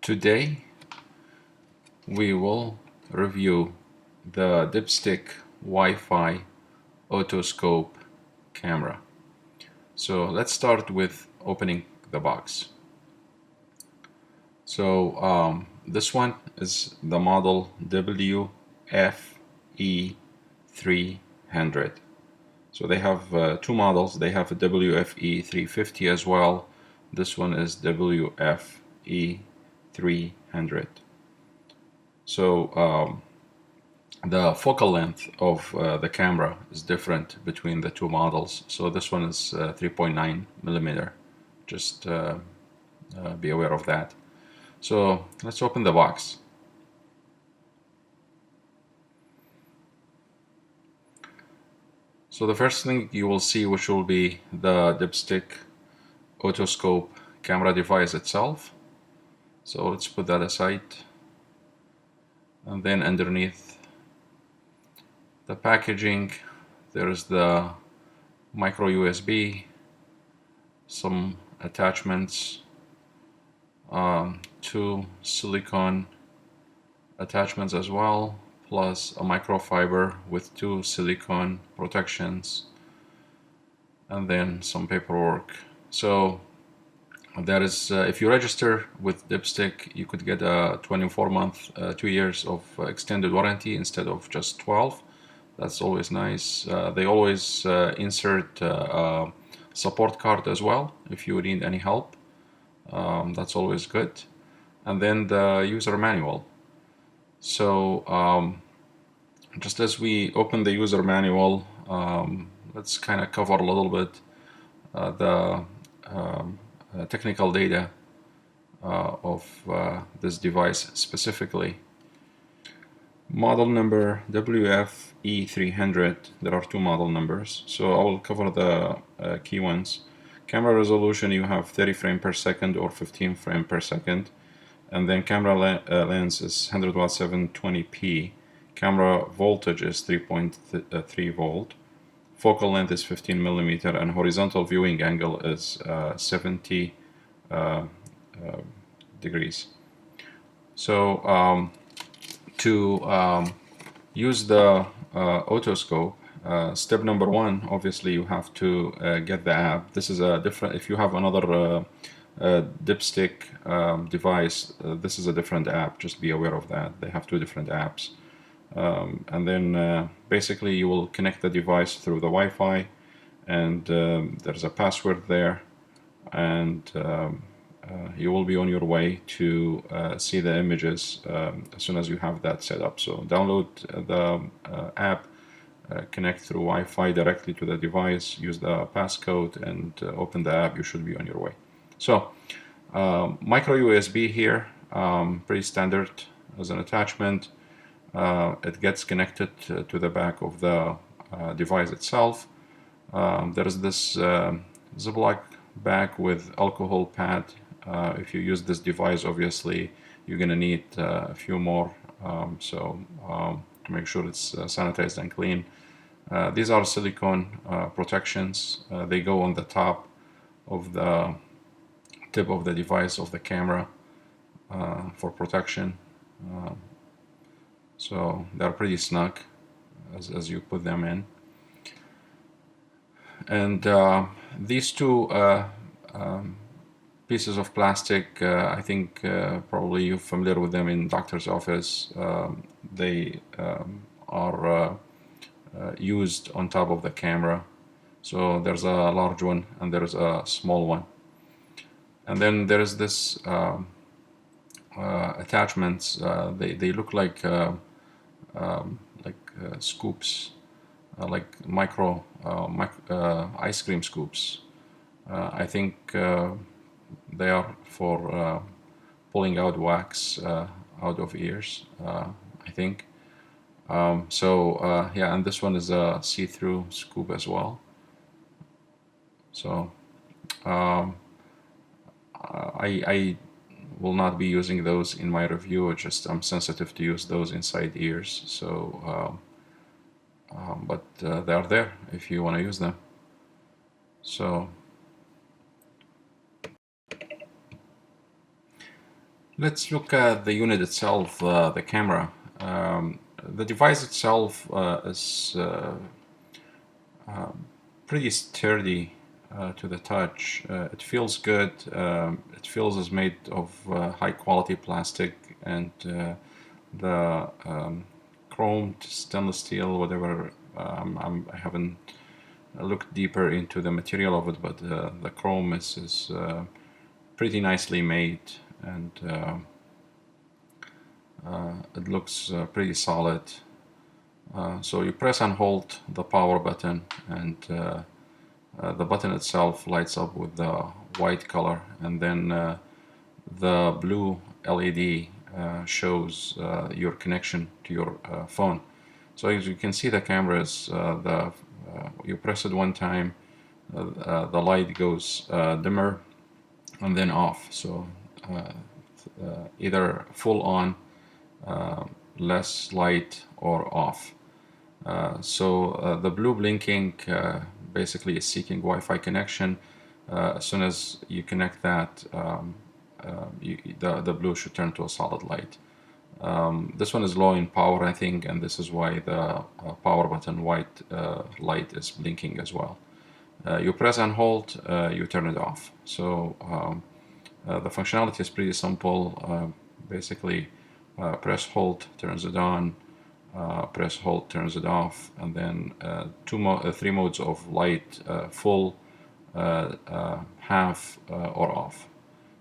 Today we will review the dipstick Wi-Fi otoscope camera. So let's start with opening the box. So this one is the model WFE300. So they have two models. They have a WFE350 as well. This one is WFE300. So the focal length of the camera is different between the two models. So this one is 3.9 millimeter. Just be aware of that. So let's open the box. So the first thing you will see, which will be the dipstick otoscope camera device itself. So let's put that aside. And then underneath the packaging, there's the micro USB, some attachments, two silicone attachments as well, plus a microfiber with two silicone protections, and then some paperwork. So that is, if you register with Dipstick, you could get a 24-month, 2 years of extended warranty instead of just 12. That's always nice. They always insert a support card as well if you need any help. That's always good. And then the user manual. So just as we open the user manual, let's kind of cover a little bit the technical data of this device specifically. Model number WFE300. There are two model numbers, so I will cover the key ones. Camera resolution, you have 30 frames per second or 15 frames per second. And then camera lens is 100 watt 720p. Camera voltage is 3.3 volt. Focal length is 15 millimeter, and horizontal viewing angle is 70 degrees. So to use the otoscope, step number one, obviously you have to get the app. This is a different, if you have another dipstick device, this is a different app. Just be aware of that. They have two different apps. And then basically you will connect the device through the Wi-Fi, and there's a password there, and you will be on your way to see the images as soon as you have that set up. So download the app, connect through Wi-Fi directly to the device, use the passcode, and open the app. You should be on your way. So micro USB here, pretty standard as an attachment. It gets connected to the back of the device itself. There is this Ziploc bag with alcohol pad. If you use this device, obviously you're gonna need a few more, to make sure it's sanitized and clean. These are silicone protections. They go on the top of the tip of the device of the camera for protection. So they're pretty snug as you put them in. And these two pieces of plastic, I think probably you're familiar with them in doctor's office. They are used on top of the camera. So there's a large one and there's a small one. And then there is this attachments. They look like scoops, like micro ice cream scoops. I think they are for pulling out wax out of ears, I think. Yeah, and this one is a see-through scoop as well. So I will not be using those in my review. I'm sensitive to use those inside ears. So, but they are there if you want to use them. So Let's look at the unit itself, the camera. The device itself is pretty sturdy to the touch. It feels good. It feels is made of high quality plastic, and the chromed stainless steel, whatever. I haven't looked deeper into the material of it, but the chrome is pretty nicely made, and it looks pretty solid. So you press and hold the power button, and the button itself lights up with the white color, and then the blue LED shows your connection to your phone. So as you can see, the camera is you press it one time, the light goes dimmer and then off. So either full on, less light, or off. So the blue blinking basically is seeking Wi-Fi connection. As soon as you connect that, the blue should turn to a solid light. This one is low in power, I think, and this is why the power button white light is blinking as well. You press and hold, you turn it off. So the functionality is pretty simple. Basically, press hold turns it on, press hold turns it off, and then three modes of light: full, half, or off.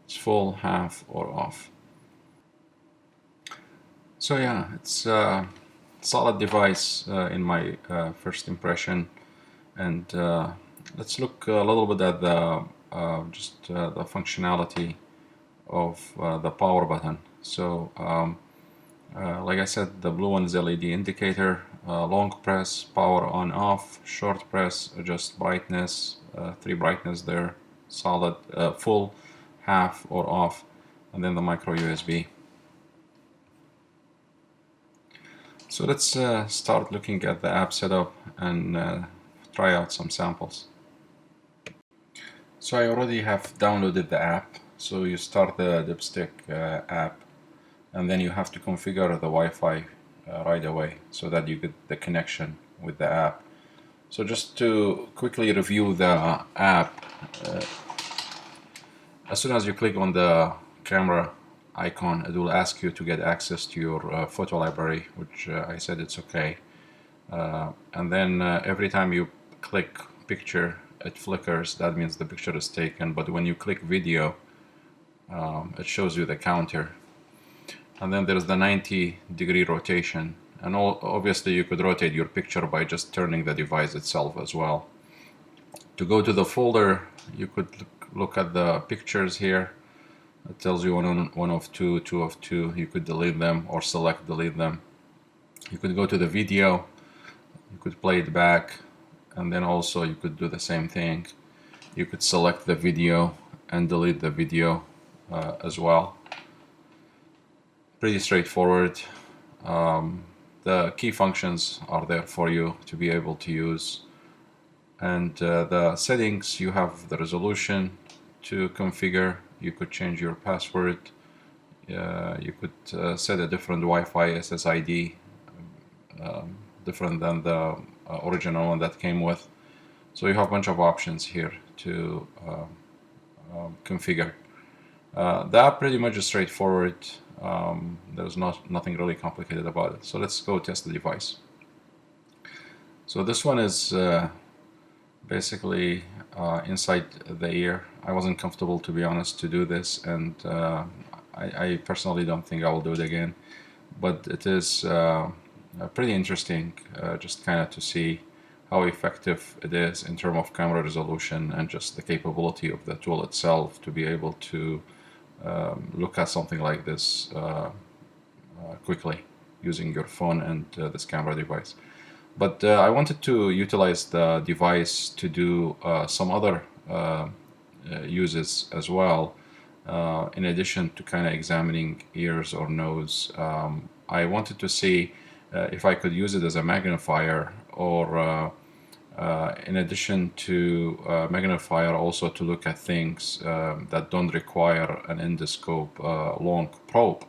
It's full, half, or off. So yeah, it's a solid device in my first impression, and let's look a little bit at the the functionality of the power button. So like I said, the blue one is LED indicator. Long press, power on off. Short press, adjust brightness. Three brightness there. Solid, full, half, or off. And then the micro USB. So let's start looking at the app setup and try out some samples. So I already have downloaded the app. So you start the Dipstick app, and then you have to configure the Wi-Fi right away so that you get the connection with the app. So just to quickly review the app, as soon as you click on the camera icon, it will ask you to get access to your photo library, which I said it's okay. And then every time you click picture, it flickers. That means the picture is taken. But when you click video, it shows you the counter. And then there's the 90-degree rotation. And obviously you could rotate your picture by just turning the device itself as well. To go to the folder, you could look at the pictures here. It tells you one of two, two of two. You could delete them or select delete them. You could go to the video, you could play it back, and then also you could do the same thing. You could select the video and delete the video as well. Pretty straightforward. The key functions are there for you to be able to use. And the settings, you have the resolution to configure. You could change your password. You could set a different Wi-Fi SSID, different than the original one that came with. So you have a bunch of options here to configure. The app pretty much is straightforward. There's nothing really complicated about it. So let's go test the device. So this one is basically inside the ear. I wasn't comfortable, to be honest, to do this, and I personally don't think I will do it again. But it is pretty interesting, just kind of to see how effective it is in terms of camera resolution and just the capability of the tool itself to be able to look at something like this quickly using your phone and this camera device. But I wanted to utilize the device to do some other uses as well. In addition to kind of examining ears or nose, I wanted to see if I could use it as a magnifier or in addition to magnifier, also to look at things that don't require an endoscope long probe.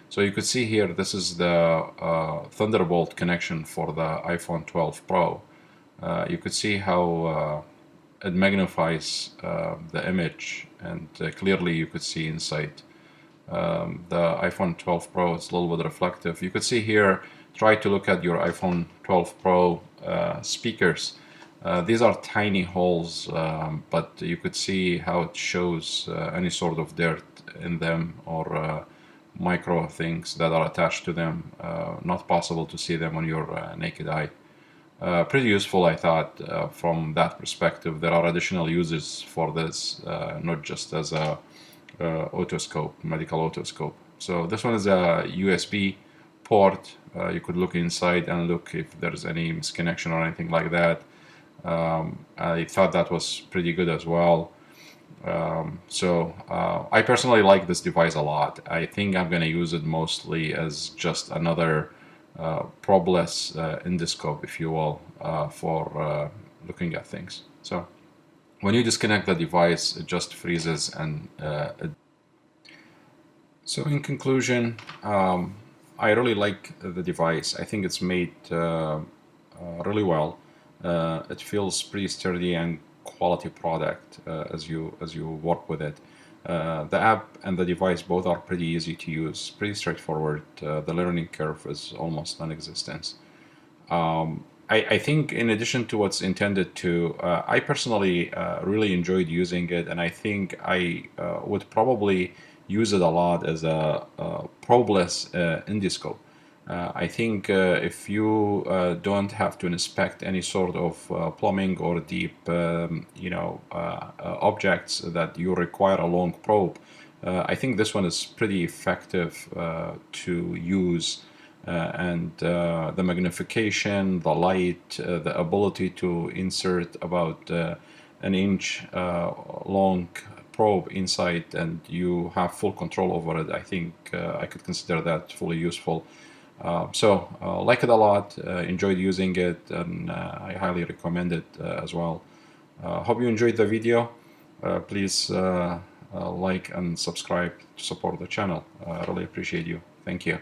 So you could see here, this is the Thunderbolt connection for the iPhone 12 Pro. You could see how it magnifies the image, and clearly you could see inside. The iPhone 12 Pro, it's a little bit reflective. You could see here, try to look at your iPhone 12 Pro speakers. These are tiny holes, but you could see how it shows any sort of dirt in them, or micro things that are attached to them. Not possible to see them on your naked eye. Pretty useful, I thought, from that perspective. There are additional uses for this, not just as a otoscope, medical otoscope. So this one is a USB port. You could look inside and look if there's any misconnection or anything like that. I thought that was pretty good as well. I personally like this device a lot. I think I'm going to use it mostly as just another probless endoscope, if you will, for looking at things. So when you disconnect the device, it just freezes. And so in conclusion, I really like the device. I think it's made really well. It feels pretty sturdy and quality product as you work with it. The app and the device both are pretty easy to use, pretty straightforward. The learning curve is almost non-existent. I think in addition to what's intended to, I personally really enjoyed using it, and I think I would probably use it a lot as a probeless endoscope. I think if you don't have to inspect any sort of plumbing or deep, objects that you require a long probe, I think this one is pretty effective to use. And the magnification, the light, the ability to insert about an inch long probe inside, and you have full control over it. I think I could consider that fully useful. Like it a lot, enjoyed using it, and I highly recommend it as well. Hope you enjoyed the video. Please like and subscribe to support the channel. I really appreciate you. Thank you.